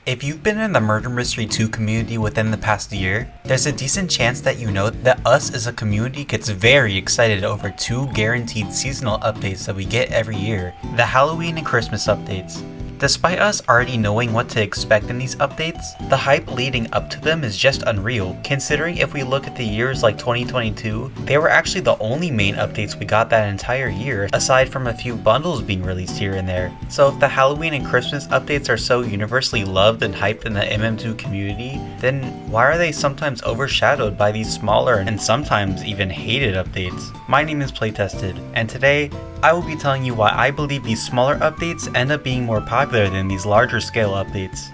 If you've been in the Murder Mystery 2 community within the past year, there's a decent chance that you know that us as a community gets very excited over two guaranteed seasonal updates that we get every year, the Halloween and Christmas updates. Despite us already knowing what to expect in these updates, the hype leading up to them is just unreal, considering if we look at the years like 2022, they were actually the only main updates we got that entire year, aside from a few bundles being released here and there. So if the Halloween and Christmas updates are so universally loved and hyped in the MM2 community, then why are they sometimes overshadowed by these smaller and sometimes even hated updates? My name is PlayTested, and today, I will be telling you why I believe these smaller updates end up being more popular than these larger scale updates.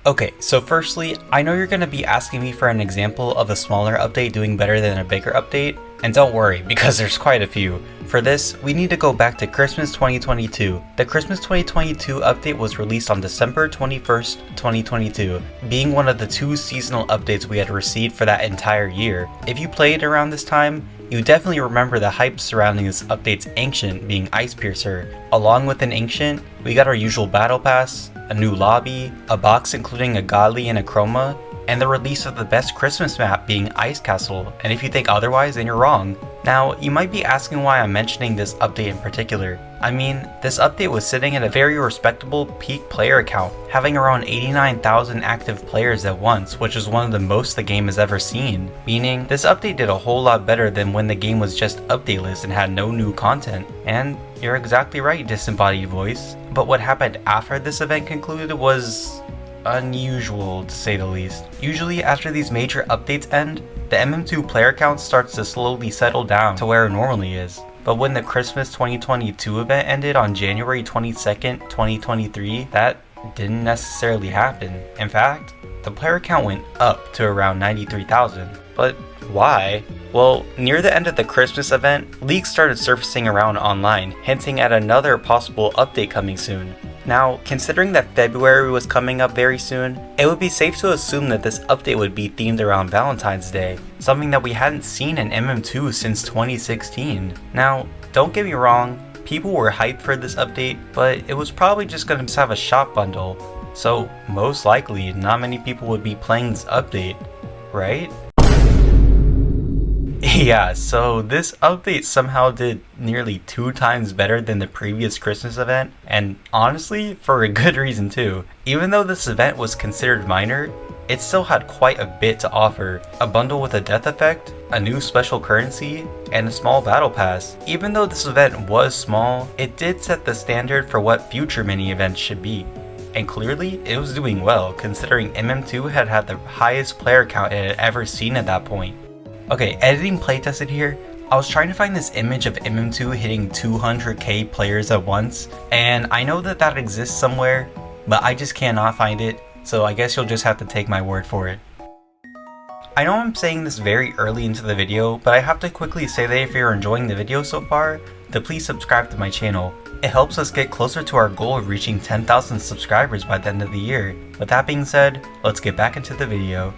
Okay, so firstly, I know you're going to be asking me for an example of a smaller update doing better than a bigger update, and don't worry, because there's quite a few. For this, we need to go back to Christmas 2022. The Christmas 2022 update was released on December 21st, 2022, being one of the two seasonal updates we had received for that entire year. If you played around this time, you definitely remember the hype surrounding this update's Ancient being Ice Piercer. Along with an Ancient, we got our usual Battle Pass, a new lobby, a box including a Godly and a Chroma, and the release of the best Christmas map being Ice Castle, and if you think otherwise, then you're wrong. Now, you might be asking why I'm mentioning this update in particular. I mean, this update was sitting at a very respectable peak player count, having around 89,000 active players at once, which is one of the most the game has ever seen. Meaning, this update did a whole lot better than when the game was just updateless and had no new content. And you're exactly right, Disembodied Voice. But what happened after this event concluded was unusual, to say the least. Usually after these major updates end, the MM2 player count starts to slowly settle down to where it normally is. But when the Christmas 2022 event ended on January 22nd, 2023, that didn't necessarily happen. In fact, the player count went up to around 93,000. But why? Well, near the end of the Christmas event, leaks started surfacing around online, hinting at another possible update coming soon. Now, considering that February was coming up very soon, it would be safe to assume that this update would be themed around Valentine's Day, something that we hadn't seen in MM2 since 2016. Now, don't get me wrong, people were hyped for this update, but it was probably just going to have a shop bundle, so most likely not many people would be playing this update, right? Yeah, so this update somehow did nearly 2 times better than the previous Christmas event, and honestly, for a good reason too. Even though this event was considered minor, it still had quite a bit to offer. A bundle with a death effect, a new special currency, and a small battle pass. Even though this event was small, it did set the standard for what future mini events should be. And clearly, it was doing well, considering MM2 had had the highest player count it had ever seen at that point. Okay, editing playtested here, I was trying to find this image of MM2 hitting 200k players at once, and I know that that exists somewhere, but I just cannot find it, so I guess you'll just have to take my word for it. I know I'm saying this very early into the video, but I have to quickly say that if you're enjoying the video so far, then please subscribe to my channel. It helps us get closer to our goal of reaching 10,000 subscribers by the end of the year. With that being said, let's get back into the video.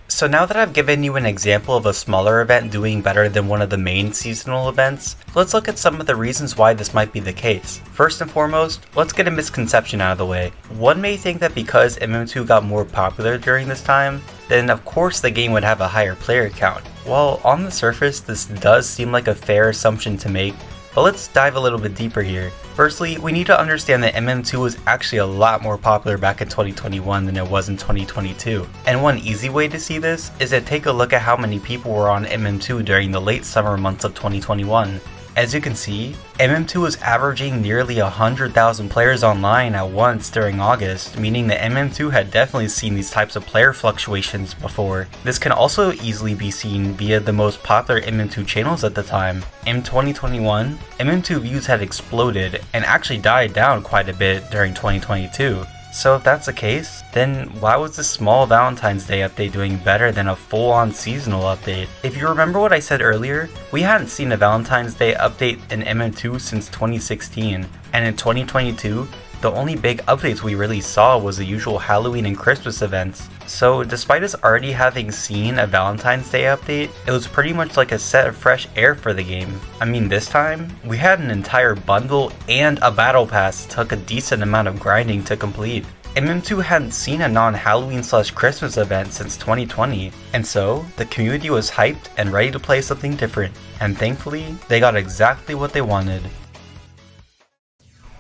So now that I've given you an example of a smaller event doing better than one of the main seasonal events, let's look at some of the reasons why this might be the case. First and foremost, let's get a misconception out of the way. One may think that because MM2 got more popular during this time, then of course the game would have a higher player count. While on the surface this does seem like a fair assumption to make, but let's dive a little bit deeper here. Firstly, we need to understand that MM2 was actually a lot more popular back in 2021 than it was in 2022. And one easy way to see this is to take a look at how many people were on MM2 during the late summer months of 2021. As you can see, MM2 was averaging nearly 100,000 players online at once during August, meaning that MM2 had definitely seen these types of player fluctuations before. This can also easily be seen via the most popular MM2 channels at the time. In 2021, MM2 views had exploded and actually died down quite a bit during 2022. So if that's the case, then why was this small Valentine's Day update doing better than a full-on seasonal update? If you remember what I said earlier, we hadn't seen a Valentine's Day update in MM2 since 2016, and in 2022, The only big updates we really saw was the usual Halloween and Christmas events. So despite us already having seen a Valentine's Day update, it was pretty much like a set of fresh air for the game. I mean, this time, we had an entire bundle and a battle pass that took a decent amount of grinding to complete. MM2 hadn't seen a non-Halloween/Christmas event since 2020, and so the community was hyped and ready to play something different, and thankfully, they got exactly what they wanted.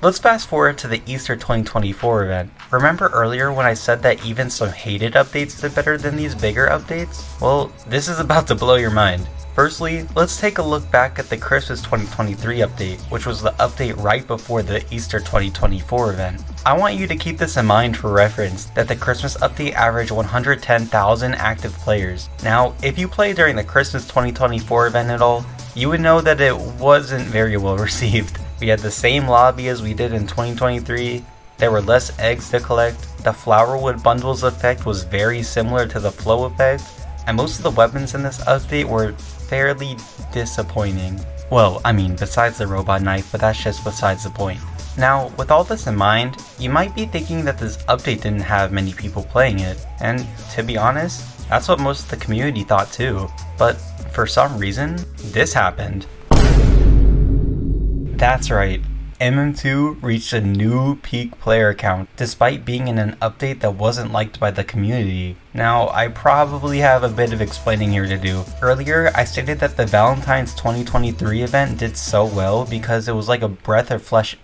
Let's fast forward to the Easter 2024 event. Remember earlier when I said that even some hated updates did better than these bigger updates? Well, this is about to blow your mind. Firstly, let's take a look back at the Christmas 2023 update, which was the update right before the Easter 2024 event. I want you to keep this in mind for reference, that the Christmas update averaged 110,000 active players. Now, if you played during the Christmas 2024 event at all, you would know that it wasn't very well received. We had the same lobby as we did in 2023, there were less eggs to collect, the Flowerwood bundles effect was very similar to the flow effect, and most of the weapons in this update were fairly disappointing. Well, I mean, besides the robot knife, but that's just besides the point. Now, with all this in mind, you might be thinking that this update didn't have many people playing it, and to be honest, that's what most of the community thought too. But for some reason, this happened. That's right, MM2 reached a new peak player count, despite being in an update that wasn't liked by the community. Now, I probably have a bit of explaining here to do. Earlier, I stated that the Valentine's 2023 event did so well because it was like a breath of fresh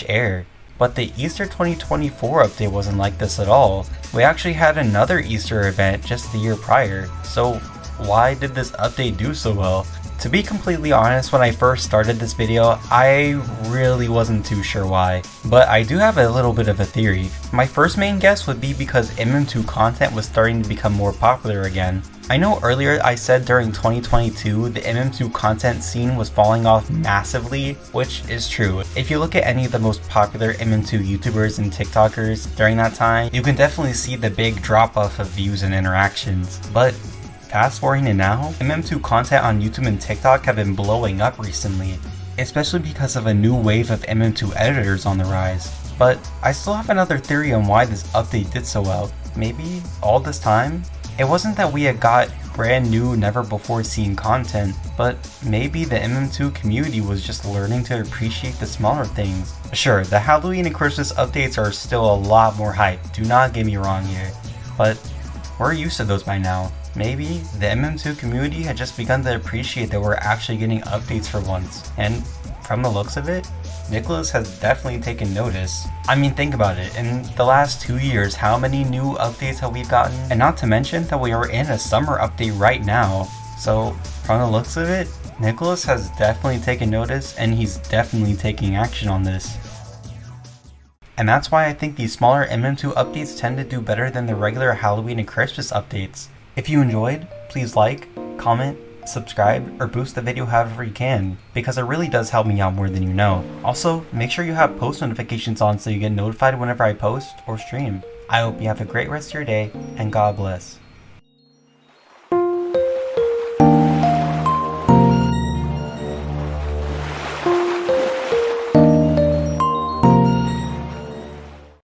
air. But the Easter 2024 update wasn't like this at all. We actually had another Easter event just the year prior, so why did this update do so well? To be completely honest, when I first started this video, I really wasn't too sure why, but I do have a little bit of a theory. My first main guess would be because MM2 content was starting to become more popular again. I know earlier I said during 2022 the MM2 content scene was falling off massively, which is true. If you look at any of the most popular MM2 YouTubers and TikTokers during that time, you can definitely see the big drop off of views and interactions. But fast forwarding to now, MM2 content on YouTube and TikTok have been blowing up recently, especially because of a new wave of MM2 editors on the rise. But I still have another theory on why this update did so well. Maybe all this time, it wasn't that we had got brand new, never before seen content, but maybe the MM2 community was just learning to appreciate the smaller things. Sure, the Halloween and Christmas updates are still a lot more hype, do not get me wrong here, but we're used to those by now. Maybe the MM2 community had just begun to appreciate that we're actually getting updates for once, and from the looks of it, Nicholas has definitely taken notice. I mean, think about it, in the last 2 years, how many new updates have we gotten? And not to mention that we are in a summer update right now, so from the looks of it, Nicholas has definitely taken notice and he's definitely taking action on this. And that's why I think these smaller MM2 updates tend to do better than the regular Halloween and Christmas updates. If you enjoyed, please like, comment, subscribe, or boost the video however you can, because it really does help me out more than you know. Also, make sure you have post notifications on so you get notified whenever I post or stream. I hope you have a great rest of your day, and God bless.